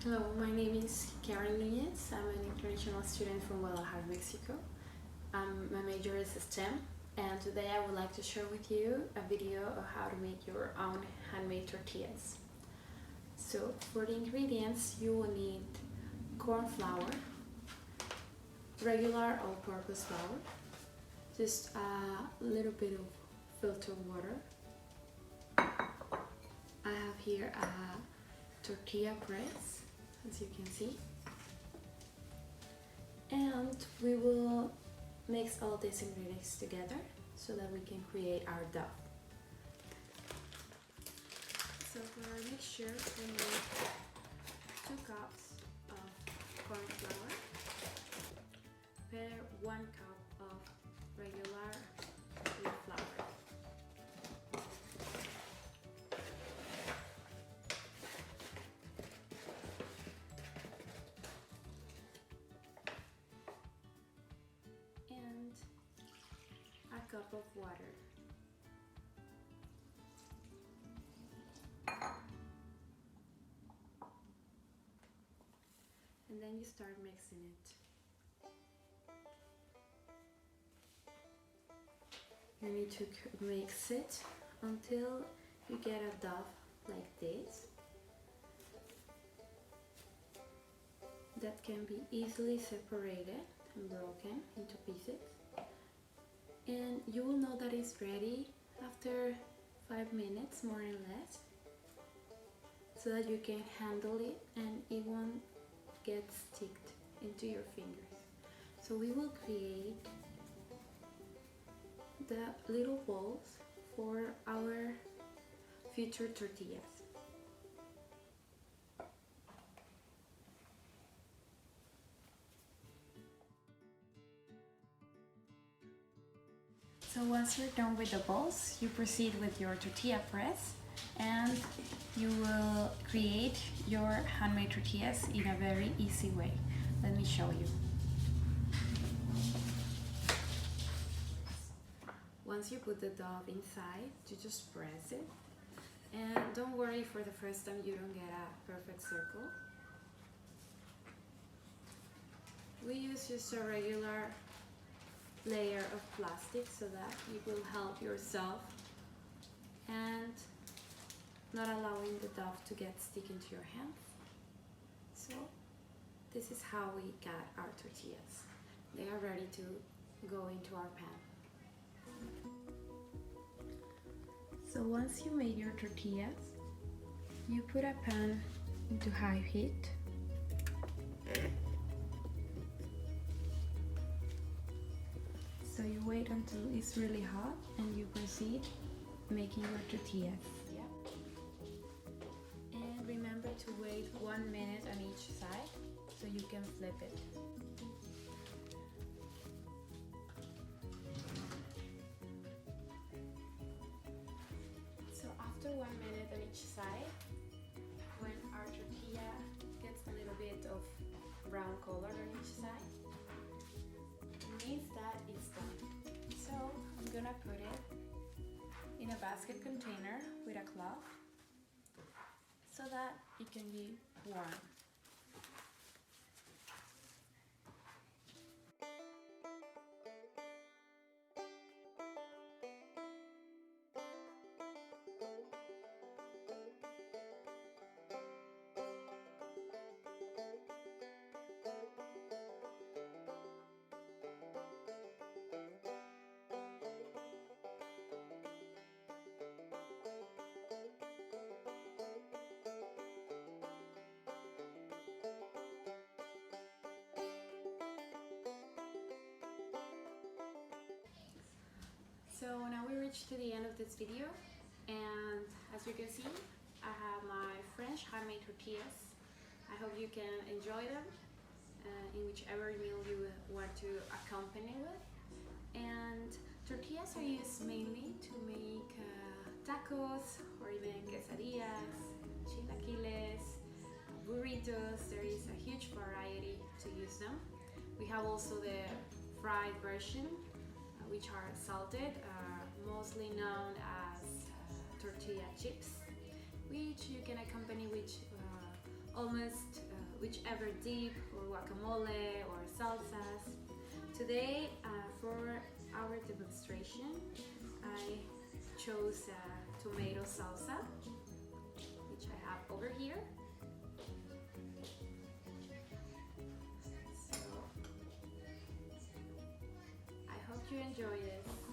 Hello, my name is Karen Nunez. I'm an international student from Guadalajara, Mexico. My major is STEM, and today I would like to share with you a video of how to make your own handmade tortillas. So for the ingredients, you will need corn flour, regular all-purpose flour, just a little bit of filtered water. I have here a tortilla press, as you can see, and we will mix all these ingredients together so that we can create our dough. So for our mixture, we need 2 cups of corn flour per 1 cup of regular wheat flour. And a cup of water. And then you start mixing it. You need to mix it until you get a dough like this that can be easily separated and broken into pieces, and you will know that it's ready after 5 minutes more or less, so that you can handle it and it won't get sticked into your fingers. So we will create the little balls for our future tortillas. So once you're done with the balls, you proceed with your tortilla press and you will create your handmade tortillas in a very easy way. Let me show you. Once you put the dough inside, you just press it. And don't worry, for the first time you don't get a perfect circle. We use just a regular layer of plastic so that you will help yourself and not allowing the dough to get stick into your hands. So this is how we got our tortillas. They are ready to go into our pan. So once you made your tortillas, you put a pan into high heat. So you wait until it's really hot and you proceed making your tortillas. Yeah. And remember to wait 1 minute on each side so you can flip it. So after 1 minute on each side, when our tortilla gets a little bit of brown color on each side, means that it's done. So I'm gonna put it in a basket container with a cloth so that it can be warm. So now we reached to the end of this video, and as you can see, I have my French handmade tortillas. I hope you can enjoy them in whichever meal you want to accompany with. And tortillas are used mainly to make tacos or even quesadillas, chilaquiles, burritos. There is a huge variety to use them. We have also the fried version, which are salted, mostly known as tortilla chips, which you can accompany with almost whichever dip or guacamole or salsas. Today for our demonstration I chose tomato salsa, which I have over here. So I hope you enjoy this.